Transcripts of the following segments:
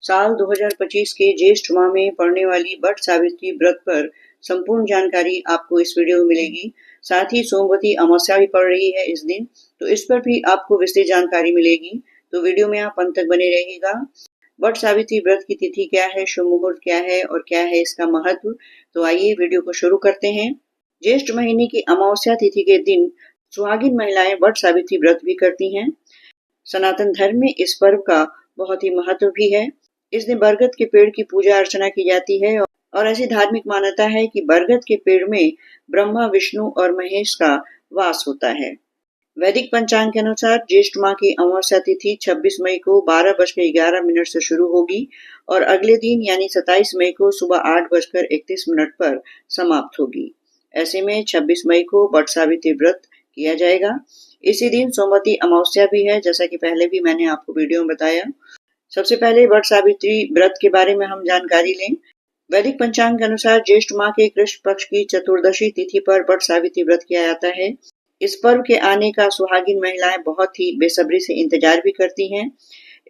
साल 2025 के ज्येष्ठ माह में पड़ने वाली वट सावित्री व्रत पर संपूर्ण जानकारी आपको इस वीडियो में मिलेगी। साथ ही सोमवती अमावस्या भी पड़ रही है इस दिन, तो इस पर भी आपको विस्तृत जानकारी मिलेगी। तो वीडियो में आप अंत तक बने रहिएगा। वट सावित्री व्रत की तिथि क्या है, शुभ मुहूर्त क्या है और क्या है इसका महत्व, तो आइए वीडियो को शुरू करते हैं। ज्येष्ठ महीने की अमावस्या तिथि के दिन सुहागिन महिलाएं वट सावित्री व्रत भी करती हैं। सनातन धर्म में इस पर्व का बहुत ही महत्व भी है। इस दिन बरगद के पेड़ की पूजा अर्चना की जाती है और ऐसी धार्मिक मान्यता है कि बरगद के पेड़ में ब्रह्मा, विष्णु और महेश का वास होता है। वैदिक पंचांग के अनुसार ज्येष्ठ माह की अमावस्या तिथि 26 मई को 12:11 से शुरू होगी और अगले दिन यानी 27 मई को सुबह 8:31 पर समाप्त होगी। ऐसे में 26 मई को वट सावित्री व्रत किया जाएगा। इसी दिन सोमवती अमावस्या भी है, जैसा कि पहले भी मैंने आपको वीडियो में बताया। सबसे पहले वट सावित्री व्रत के बारे में हम जानकारी लें। वैदिक पंचांग के अनुसार ज्येष्ठ माह के कृष्ण पक्ष की चतुर्दशी तिथि पर वट सावित्री व्रत किया जाता है। इस पर्व के आने का सुहागिन महिलाएं बहुत ही बेसब्री से इंतजार भी करती हैं।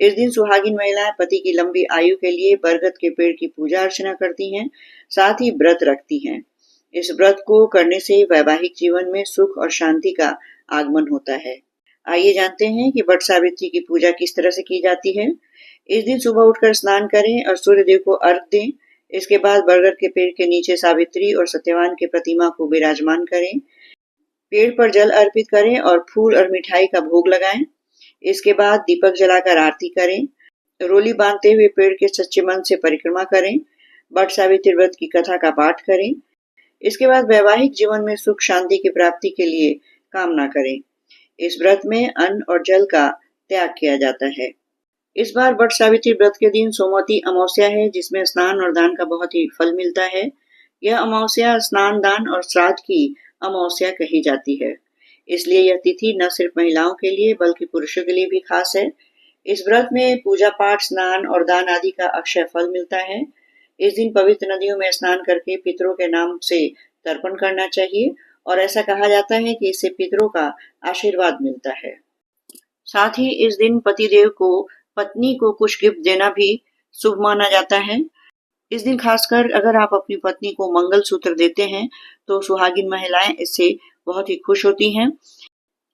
इस दिन सुहागिन महिलाएं पति की लंबी आयु के लिए बरगद के पेड़ की पूजा अर्चना करती हैं, साथ ही व्रत रखती हैं। इस व्रत को करने से वैवाहिक जीवन में सुख और शांति का आगमन होता है। आइए जानते हैं कि वट सावित्री की पूजा किस तरह से की जाती है। इस दिन सुबह उठकर स्नान करें और सूर्य देव को अर्घ दें। इसके बाद बरगद के पेड़ के नीचे सावित्री और सत्यवान की प्रतिमा को विराजमान करें। पेड़ पर जल अर्पित करें और फूल और मिठाई का भोग लगाएं। इसके बाद दीपक जलाकर आरती करें। रोली बांधते हुए पेड़ के सच्चे मन से परिक्रमा करें। वट सावित्री व्रत की कथा का पाठ करें। इसके बाद वैवाहिक जीवन में सुख शांति की प्राप्ति के लिए कामना करें। इस व्रत में अन्न और जल का त्याग किया जाता है। इस बार वट सावित्री व्रत के दिन सोमवती अमावस्या है, जिसमें स्नान और दान का बहुत ही फल मिलता है। यह अमावस्या स्नान, दान और श्राद्ध की अमावस्या कही जाती है। इसलिए यह तिथि न सिर्फ महिलाओं के लिए बल्कि पुरुषों के लिए भी खास है। इस व्रत में पूजा पाठ, स्नान और दान आदि का अक्षय फल मिलता है। इस दिन पवित्र नदियों में स्नान करके पितरों के नाम से तर्पण करना चाहिए और ऐसा कहा जाता है कि इससे पितरों का आशीर्वाद मिलता है। साथ ही इस दिन पतिदेव को पत्नी को कुछ गिफ्ट देना भी शुभ माना जाता है। इस दिन खासकर अगर आप अपनी पत्नी को मंगलसूत्र देते हैं तो सुहागिन महिलाएं इससे बहुत ही खुश होती हैं।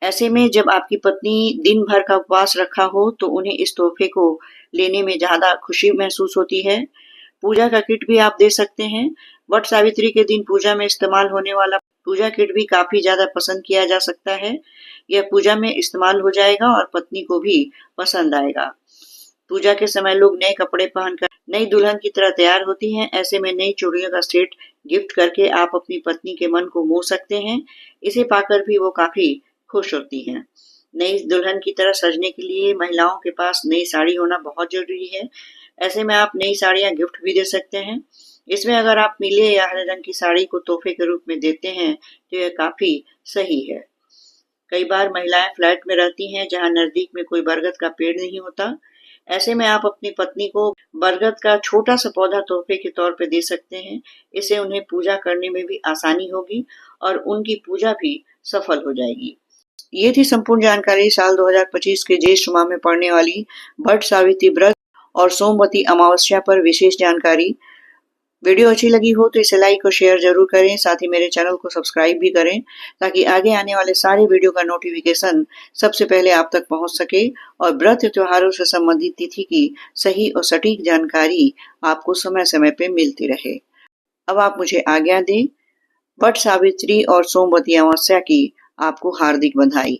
ऐसे में जब आपकी पत्नी दिन भर का उपवास रखा हो तो उन्हें इस तोहफे को लेने में ज्यादा खुशी महसूस होती है। पूजा का किट भी आप दे सकते हैं। वट सावित्री के दिन पूजा में इस्तेमाल होने वाला पूजा किट भी काफी ज्यादा पसंद किया जा सकता है। यह पूजा में इस्तेमाल हो जाएगा और पत्नी को भी पसंद आएगा। पूजा के समय लोग नए कपड़े पहनकर नई दुल्हन की तरह तैयार होती हैं। ऐसे में नई चूड़ियों का सेट गिफ्ट करके आप अपनी पत्नी के मन को मोह सकते हैं। इसे पाकर भी वो काफी खुश होती हैं। नई दुल्हन की तरह सजने के लिए महिलाओं के पास नई साड़ी होना बहुत जरूरी है। ऐसे में आप नई साड़ियां गिफ्ट भी दे सकते हैं। इसमें अगर आप नीले या हरे रंग की साड़ी को तोहफे के रूप में देते हैं तो यह काफी सही है। कई बार महिलाएं फ्लैट में रहती हैं जहां नजदीक में कोई बरगद का पेड़ नहीं होता। ऐसे में आप अपनी पत्नी को बरगद का छोटा सा पौधा तोहफे के तौर पे दे सकते हैं। इससे उन्हें पूजा करने में भी आसानी होगी और उनकी पूजा भी सफल हो जाएगी। ये थी संपूर्ण जानकारी साल 2025 के ज्येष्ठ माह में पड़ने वाली वट सावित्री व्रत और सोमवती अमावस्या पर विशेष जानकारी। वीडियो अच्छी लगी हो तो इसे लाइक और शेयर जरूर करें। साथ ही मेरे चैनल को सब्सक्राइब भी करें ताकि आगे आने वाले सारे वीडियो का नोटिफिकेशन सबसे पहले आप तक पहुंच सके और व्रत त्योहारों से संबंधित तिथि की सही और सटीक जानकारी आपको समय समय पे मिलती रहे। अब आप मुझे आज्ञा दें। वट सावित्री और सोमवती अमावस्या की आपको हार्दिक बधाई।